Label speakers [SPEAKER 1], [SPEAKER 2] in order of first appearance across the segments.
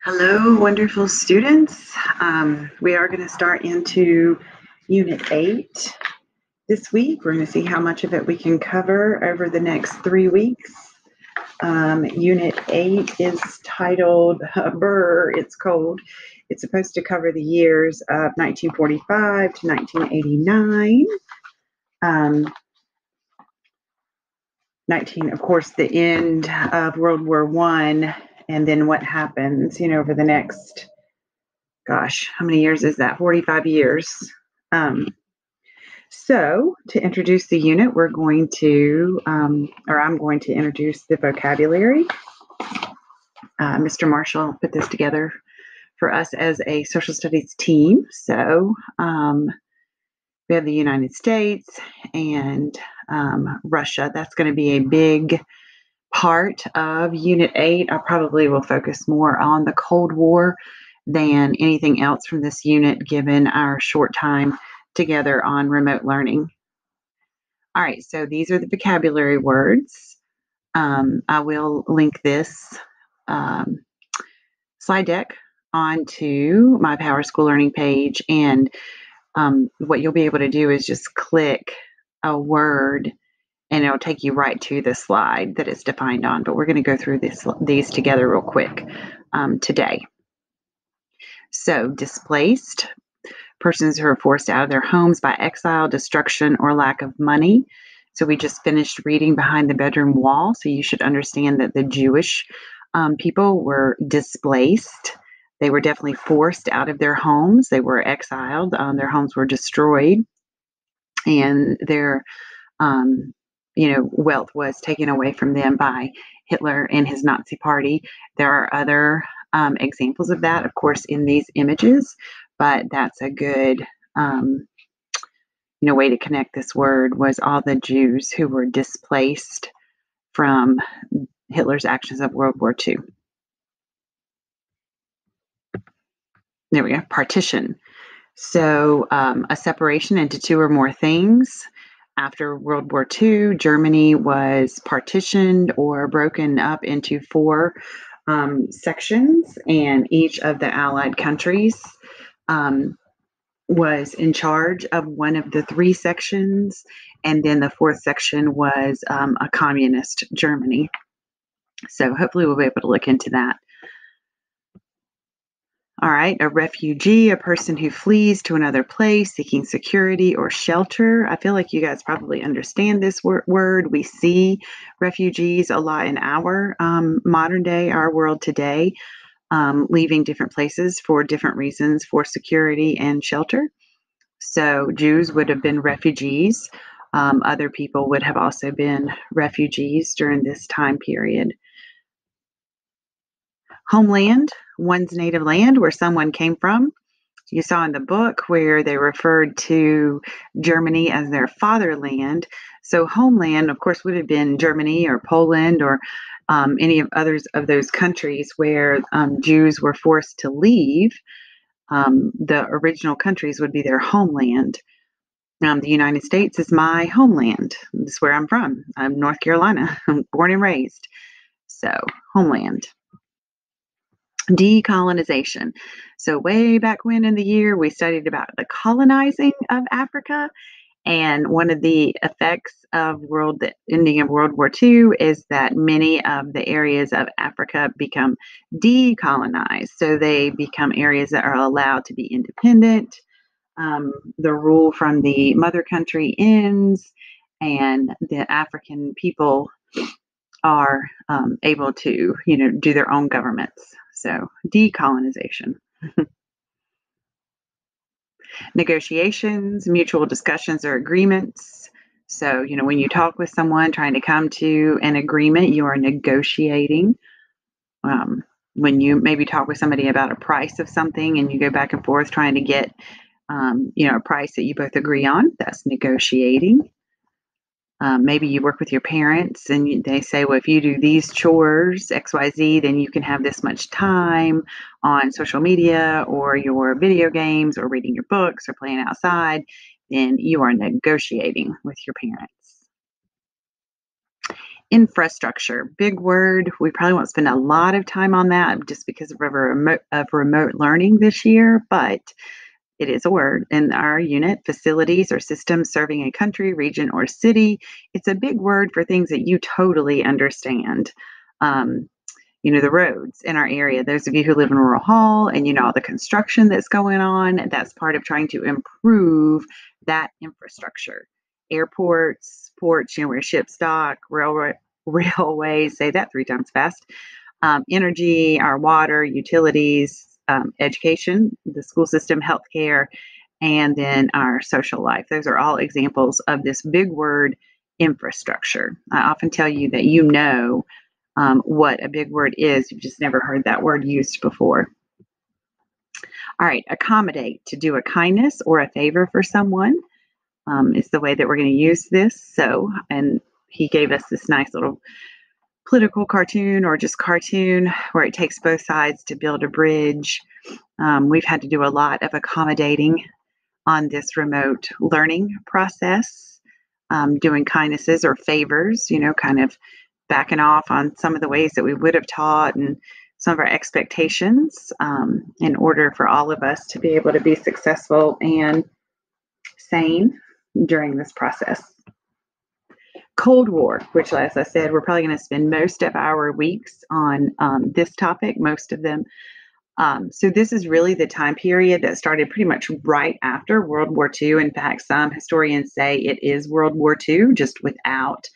[SPEAKER 1] Hello, wonderful students. We are going to start into Unit 8 this week. We're going to see how much of it we can cover over the next 3 weeks. Unit 8 is titled Brrrr, It's Cold. It's supposed to cover the years of 1945 to 1989. 19, of course, the end of World War I, and then what happens, over the next, gosh, how many years is that? 45 years. So to introduce the unit, we're going to, or I'm going to introduce the vocabulary. Mr. Marshall put this together for us as a social studies team. So we have the United States and Russia. That's going to be a big part of Unit 8. I probably will focus more on the Cold War than anything else from this unit, given our short time together on remote learning. All right, so these are the vocabulary words. I will link this slide deck onto my Power School Learning page, and what you'll be able to do is just click a word and it'll take you right to the slide that it's defined on. But we're going to go through these together real quick today. So displaced, persons who are forced out of their homes by exile, destruction, or lack of money. So we just finished reading Behind the Bedroom Wall. So you should understand that the Jewish people were displaced. They were definitely forced out of their homes. They were exiled. Their homes were destroyed, and their wealth was taken away from them by Hitler and his Nazi party. There are other examples of that, of course, in these images, but that's a good way to connect this word was all the Jews who were displaced from Hitler's actions of World War II. There we go, partition. So a separation into two or more things. After World War II, Germany was partitioned or broken up into four sections, and each of the Allied countries was in charge of one of the three sections, and then the fourth section was a communist Germany. So hopefully we'll be able to look into that. All right, a refugee, a person who flees to another place seeking security or shelter. I feel like you guys probably understand this word. We see refugees a lot in our modern day, our world today, leaving different places for different reasons for security and shelter. So Jews would have been refugees. Other people would have also been refugees during this time period. Homeland, one's native land, where someone came from. You saw in the book where they referred to Germany as their fatherland. So homeland, of course, would have been Germany or Poland or any of others of those countries where Jews were forced to leave. The original countries would be their homeland. The United States is my homeland. This is where I'm from. I'm North Carolina. I'm born and raised. So homeland. Decolonization. So way back when in the year, we studied about the colonizing of Africa. And one of the effects of the ending of World War II is that many of the areas of Africa become decolonized. So they become areas that are allowed to be independent. The rule from the mother country ends, and the African people are able to, do their own governments. So decolonization. Negotiations, mutual discussions or agreements. So, when you talk with someone trying to come to an agreement, you are negotiating. When you maybe talk with somebody about a price of something and you go back and forth trying to get, a price that you both agree on, that's negotiating. Maybe you work with your parents and they say, well, if you do these chores, XYZ, then you can have this much time on social media or your video games or reading your books or playing outside. Then you are negotiating with your parents. Infrastructure, big word. We probably won't spend a lot of time on that just because of remote learning this year, but it is a word in our unit. Facilities or systems serving a country, region, or city. It's a big word for things that you totally understand. Um, the roads in our area, those of you who live in rural Hall and all the construction that's going on, that's part of trying to improve that infrastructure. Airports, ports, where ships dock, railways, say that 3 times fast. Energy, our water, utilities, education, the school system, healthcare, and then our social life. Those are all examples of this big word, infrastructure. I often tell you that what a big word is. You've just never heard that word used before. All right, accommodate, to do a kindness or a favor for someone is the way that we're going to use this. So, and he gave us this nice little political cartoon or just cartoon where it takes both sides to build a bridge. We've had to do a lot of accommodating on this remote learning process, doing kindnesses or favors, kind of backing off on some of the ways that we would have taught and some of our expectations in order for all of us to be able to be successful and sane during this process. Cold War, which, as I said, we're probably going to spend most of our weeks on this topic, most of them. So this is really the time period that started pretty much right after World War II. In fact, some historians say it is World War II, just without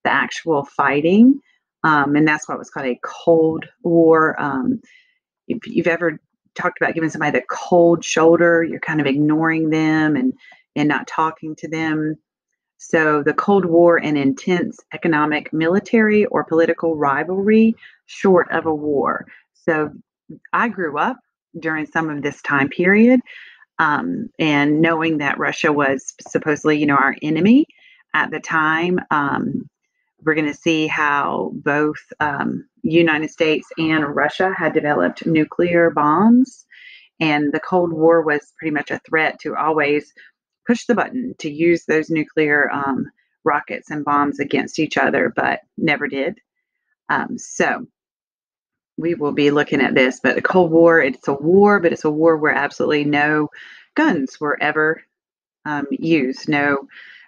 [SPEAKER 1] the actual fighting. And that's why it was called a Cold War. If you've ever talked about giving somebody the cold shoulder, you're kind of ignoring them and not talking to them. So the Cold War, an intense economic, military, or political rivalry short of a war. So I grew up during some of this time period, and knowing that Russia was supposedly, our enemy at the time. We're going to see how both United States and Russia had developed nuclear bombs, and the Cold War was pretty much a threat to always push the button to use those nuclear rockets and bombs against each other, but never did. So we will be looking at this, but the Cold War, it's a war, but it's a war where absolutely no guns were ever used, no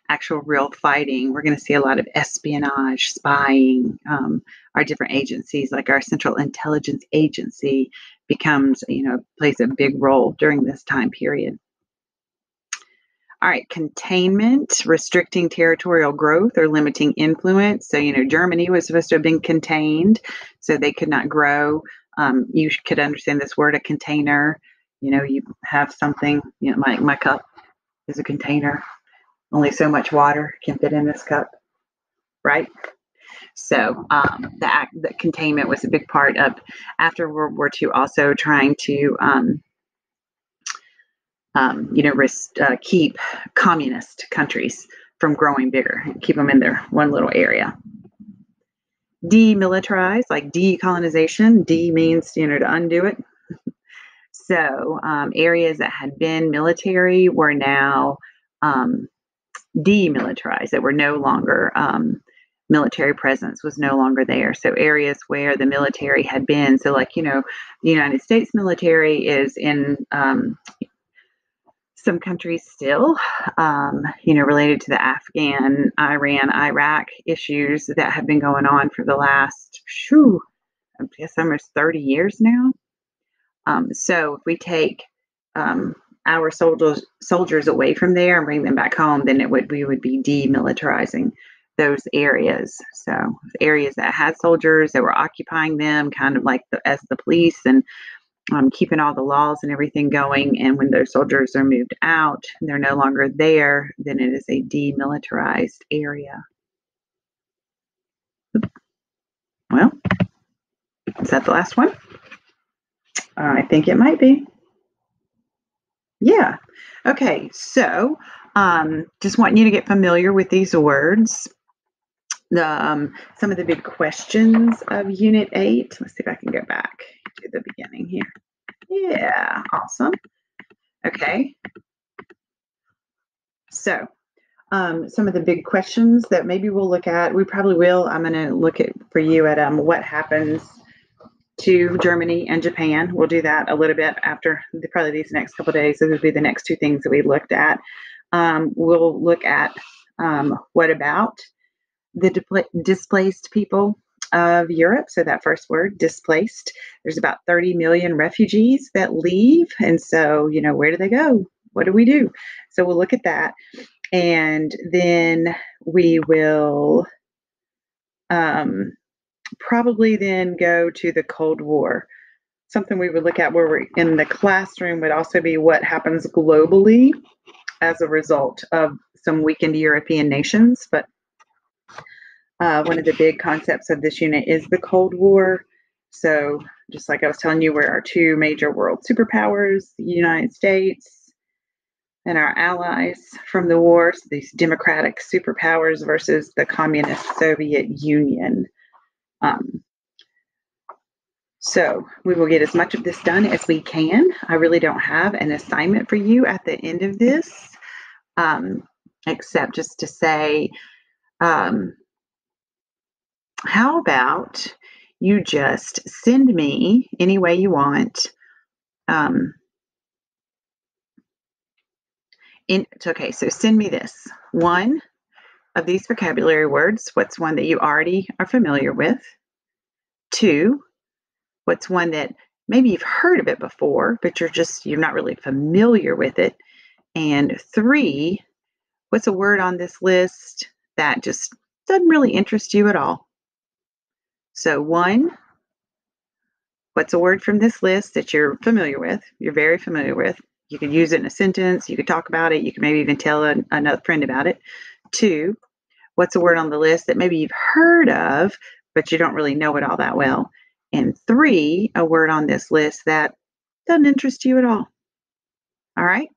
[SPEAKER 1] actual real fighting. We're going to see a lot of espionage, spying. Our different agencies, like our Central Intelligence Agency, plays a big role during this time period. All right, containment, restricting territorial growth or limiting influence. So, Germany was supposed to have been contained, so they could not grow. You could understand this word, a container. You have something, my cup is a container. Only so much water can fit in this cup, right? So the containment was a big part of, after World War II, also trying to keep communist countries from growing bigger, keep them in their one little area. Demilitarize, like decolonization. De means, to undo it. So areas that had been military were now demilitarized, that were no longer, military presence was no longer there. So areas where the military had been, so like, the United States military is in some countries still, related to the Afghan, Iran, Iraq issues that have been going on for the last, I guess almost 30 years now. So if we take our soldiers away from there and bring them back home, then we would be demilitarizing those areas. So areas that had soldiers that were occupying them, kind of like as the police, and keeping all the laws and everything going. And when those soldiers are moved out, they're no longer there, then it is a demilitarized area. Well, is that the last one? I think it might be. Yeah. Okay. So just want you to get familiar with these words. Some of the big questions of Unit 8. Let's see if I can go back to the beginning here. Yeah. Awesome. Okay. So some of the big questions that maybe we'll look at. We probably will. I'm going to look at for you at what happens to Germany and Japan. We'll do that a little bit after probably these next couple of days. Those would be the next two things that we looked at. We'll look at what about the displaced people of Europe. So that first word, displaced. There's about 30 million refugees that leave. And so, where do they go? What do we do? So we'll look at that. And then we will probably then go to the Cold War. Something we would look at where we're in the classroom would also be what happens globally as a result of some weakened European nations. But one of the big concepts of this unit is the Cold War. So just like I was telling you, we're our two major world superpowers, the United States and our allies from the war, so these democratic superpowers versus the communist Soviet Union. So we will get as much of this done as we can. I really don't have an assignment for you at the end of this, except just to say, how about you just send me any way you want. Okay, so send me this. One of these vocabulary words, what's one that you already are familiar with? Two, what's one that maybe you've heard of it before, but you're not really familiar with it? And three, what's a word on this list that just doesn't really interest you at all? So one, what's a word from this list that you're familiar with, you're very familiar with? You could use it in a sentence, you could talk about it, you could maybe even tell another friend about it. Two, what's a word on the list that maybe you've heard of, but you don't really know it all that well? And three, a word on this list that doesn't interest you at all. All right?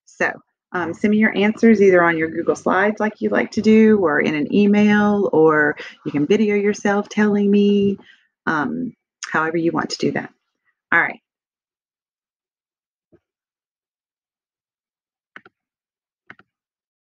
[SPEAKER 1] So send me your answers either on your Google Slides like you like to do, or in an email, or you can video yourself telling me, however you want to do that. All right.